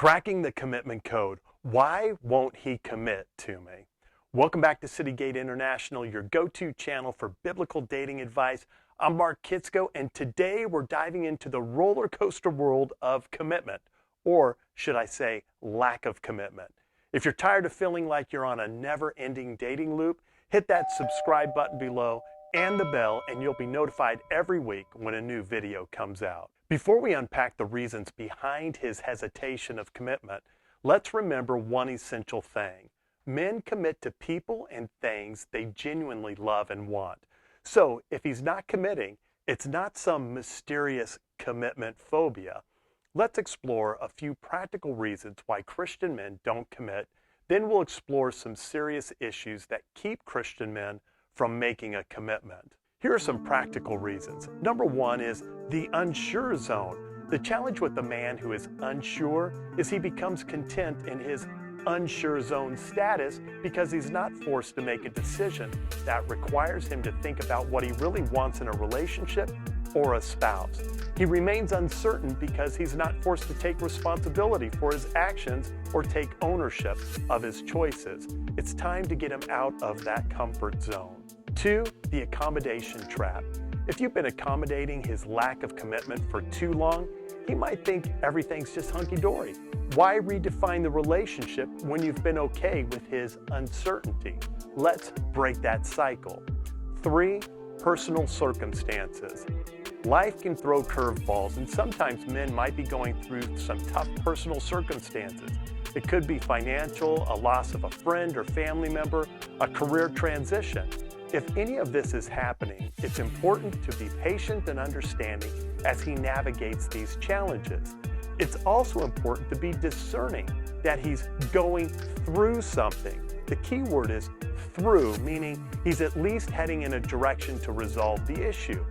Cracking the commitment code. Why won't he commit to me? Welcome back to Citygate International, your go-to channel for biblical dating advice. I'm Marc Kitsko, and today we're diving into the roller coaster world of commitment, or should I say, lack of commitment. If you're tired of feeling like you're on a never-ending dating loop, hit that subscribe button below and the bell, and you'll be notified every week when a new video comes out. Before we unpack the reasons behind his hesitation of commitment, let's remember one essential thing. Men commit to people and things they genuinely love and want. So if he's not committing, it's not some mysterious commitment phobia. Let's explore a few practical reasons why Christian men don't commit. Then we'll explore some serious issues that keep Christian men from making a commitment. Here are some practical reasons. Number one is the unsure zone. The challenge with the man who is unsure is he becomes content in his unsure zone status because he's not forced to make a decision that requires him to think about what he really wants in a relationship or a spouse. He remains uncertain because he's not forced to take responsibility for his actions or take ownership of his choices. It's time to get him out of that comfort zone. 2, the accommodation trap. If you've been accommodating his lack of commitment for too long, he might think everything's just hunky-dory. Why redefine the relationship when you've been okay with his uncertainty? Let's break that cycle. 3, personal circumstances. Life can throw curveballs, and sometimes men might be going through some tough personal circumstances. It could be financial, a loss of a friend or family member, a career transition. If any of this is happening, it's important to be patient and understanding as he navigates these challenges. It's also important to be discerning that he's going through something. The key word is through, meaning he's at least heading in a direction to resolve the issue.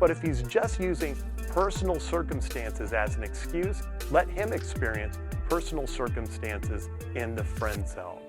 But if he's just using personal circumstances as an excuse, let him experience personal circumstances in the friend zone.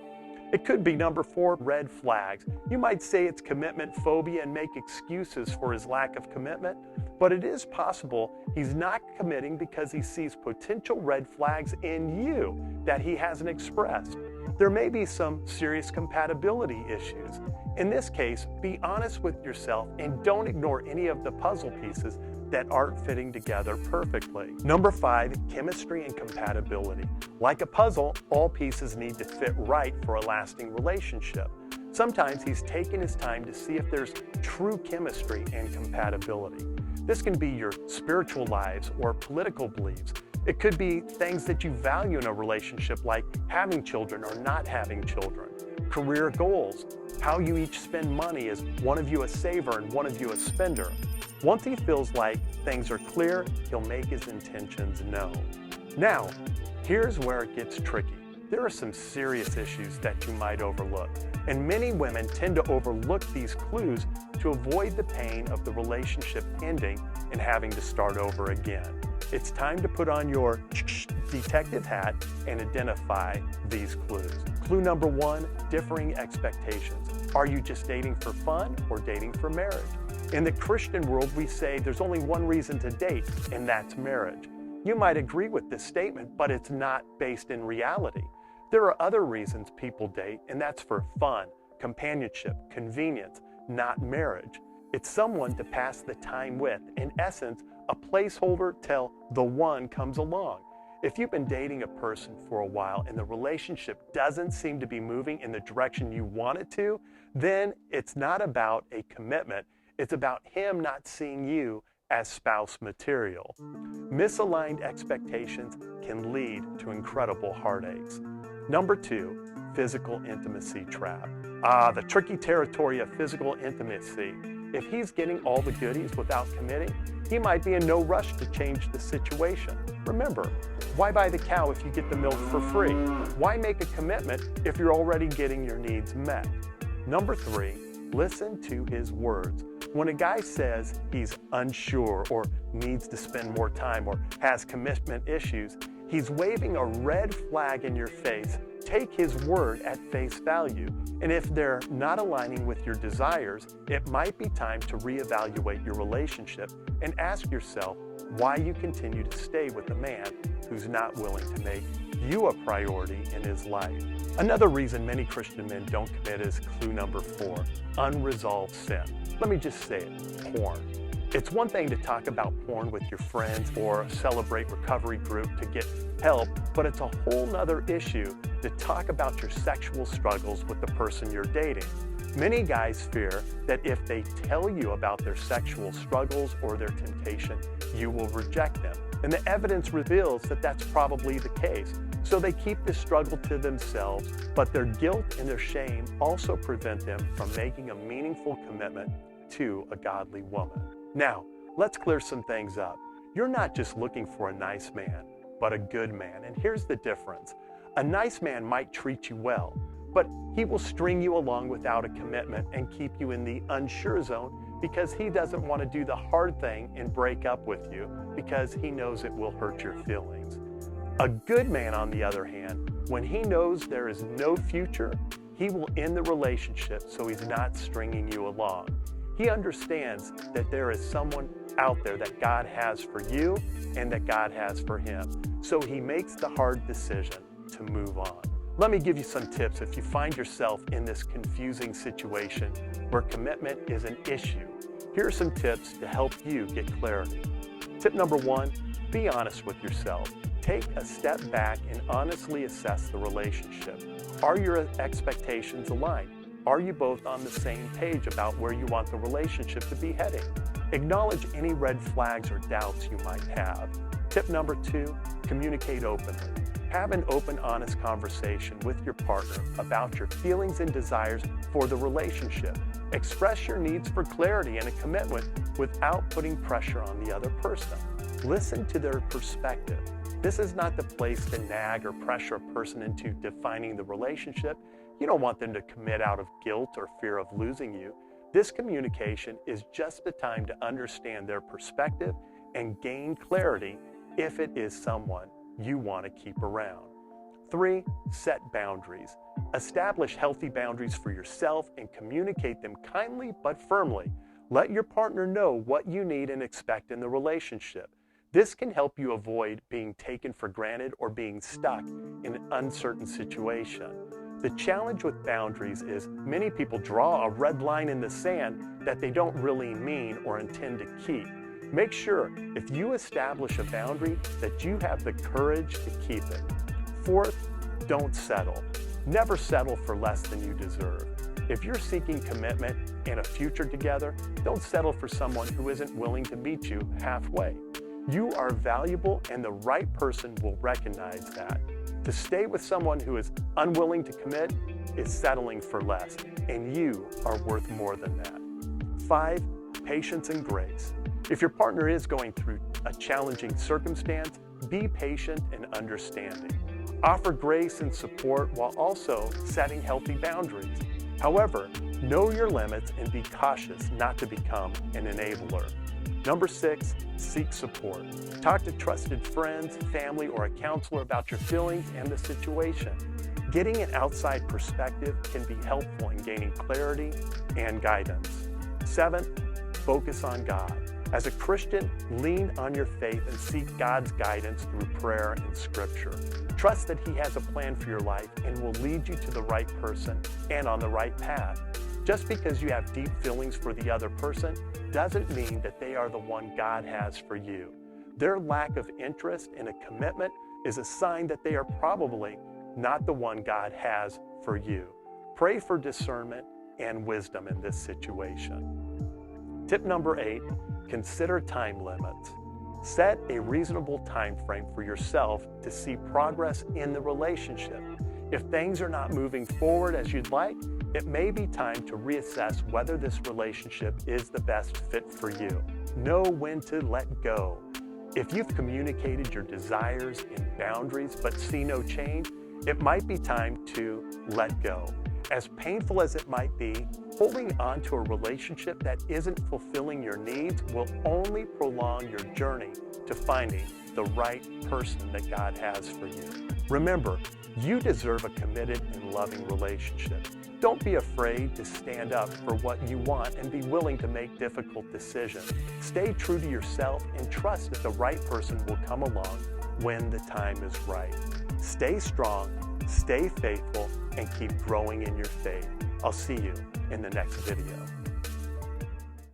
It could be number 4, red flags. You might say it's commitment phobia and make excuses for his lack of commitment, but it is possible he's not committing because he sees potential red flags in you that he hasn't expressed. There may be some serious compatibility issues. In this case, be honest with yourself and don't ignore any of the puzzle pieces that aren't fitting together perfectly. Number 5, chemistry and compatibility. Like a puzzle, all pieces need to fit right for a lasting relationship. Sometimes he's taking his time to see if there's true chemistry and compatibility. This can be your spiritual lives or political beliefs. It could be things that you value in a relationship, like having children or not having children. Career goals, how you each spend money. Is one of you a saver and one of you a spender? Once he feels like things are clear, he'll make his intentions known. Now, here's where it gets tricky. There are some serious issues that you might overlook, and many women tend to overlook these clues to avoid the pain of the relationship ending and having to start over again. It's time to put on your detective hat and identify these clues. Clue number 1, differing expectations. Are you just dating for fun or dating for marriage? In the Christian world, we say there's only one reason to date, and that's marriage. You might agree with this statement, but it's not based in reality. There are other reasons people date, and that's for fun, companionship, convenience, not marriage. It's someone to pass the time with, in essence, a placeholder till the one comes along. If you've been dating a person for a while and the relationship doesn't seem to be moving in the direction you want it to, then it's not about a commitment. It's about him not seeing you as spouse material. Misaligned expectations can lead to incredible heartaches. Number 2, physical intimacy trap. The tricky territory of physical intimacy. If he's getting all the goodies without committing, he might be in no rush to change the situation. Remember, why buy the cow if you get the milk for free? Why make a commitment if you're already getting your needs met? Number 3, listen to his words. When a guy says he's unsure or needs to spend more time or has commitment issues, he's waving a red flag in your face. Take his word at face value. And if they're not aligning with your desires, it might be time to reevaluate your relationship and ask yourself why you continue to stay with a man who's not willing to make you a priority in his life. Another reason many Christian men don't commit is clue number 4, unresolved sin. Let me just say it, porn. It's one thing to talk about porn with your friends or celebrate recovery group to get help, but it's a whole nother issue to talk about your sexual struggles with the person you're dating. Many guys fear that if they tell you about their sexual struggles or their temptation, you will reject them. And the evidence reveals that that's probably the case. So they keep this struggle to themselves, but their guilt and their shame also prevent them from making a meaningful commitment to a godly woman. Now, let's clear some things up. You're not just looking for a nice man, but a good man. And here's the difference. A nice man might treat you well, but he will string you along without a commitment and keep you in the unsure zone because he doesn't want to do the hard thing and break up with you because he knows it will hurt your feelings. A good man, on the other hand, when he knows there is no future, he will end the relationship so he's not stringing you along. He understands that there is someone out there that God has for you and that God has for him. So he makes the hard decision to move on. Let me give you some tips if you find yourself in this confusing situation where commitment is an issue. Here are some tips to help you get clarity. Tip number 1, be honest with yourself. Take a step back and honestly assess the relationship. Are your expectations aligned? Are you both on the same page about where you want the relationship to be heading? Acknowledge any red flags or doubts you might have. Tip number 2, communicate openly. Have an open, honest conversation with your partner about your feelings and desires for the relationship. Express your needs for clarity and a commitment without putting pressure on the other person. Listen to their perspective. This is not the place to nag or pressure a person into defining the relationship. You don't want them to commit out of guilt or fear of losing you. This communication is just the time to understand their perspective and gain clarity if it is someone you want to keep around. 3, set boundaries. Establish healthy boundaries for yourself and communicate them kindly but firmly. Let your partner know what you need and expect in the relationship. This can help you avoid being taken for granted or being stuck in an uncertain situation. The challenge with boundaries is many people draw a red line in the sand that they don't really mean or intend to keep. Make sure if you establish a boundary that you have the courage to keep it. 4th, don't settle. Never settle for less than you deserve. If you're seeking commitment and a future together, don't settle for someone who isn't willing to meet you halfway. You are valuable and the right person will recognize that. To stay with someone who is unwilling to commit is settling for less, and you are worth more than that. 5, patience and grace. If your partner is going through a challenging circumstance, be patient and understanding. Offer grace and support while also setting healthy boundaries. However, know your limits and be cautious not to become an enabler. Number 6, seek support. Talk to trusted friends, family, or a counselor about your feelings and the situation. Getting an outside perspective can be helpful in gaining clarity and guidance. 7, focus on God. As a Christian, lean on your faith and seek God's guidance through prayer and Scripture. Trust that He has a plan for your life and will lead you to the right person and on the right path. Just because you have deep feelings for the other person doesn't mean that they are the one God has for you. Their lack of interest in a commitment is a sign that they are probably not the one God has for you. Pray for discernment and wisdom in this situation. Tip number 8, consider time limits. Set a reasonable time frame for yourself to see progress in the relationship. If things are not moving forward as you'd like, it may be time to reassess whether this relationship is the best fit for you. Know when to let go. If you've communicated your desires and boundaries but see no change, it might be time to let go. As painful as it might be, holding on to a relationship that isn't fulfilling your needs will only prolong your journey to finding the right person that God has for you. Remember, you deserve a committed and loving relationship. Don't be afraid to stand up for what you want and be willing to make difficult decisions. Stay true to yourself and trust that the right person will come along when the time is right. Stay strong, stay faithful, and keep growing in your faith. I'll see you in the next video.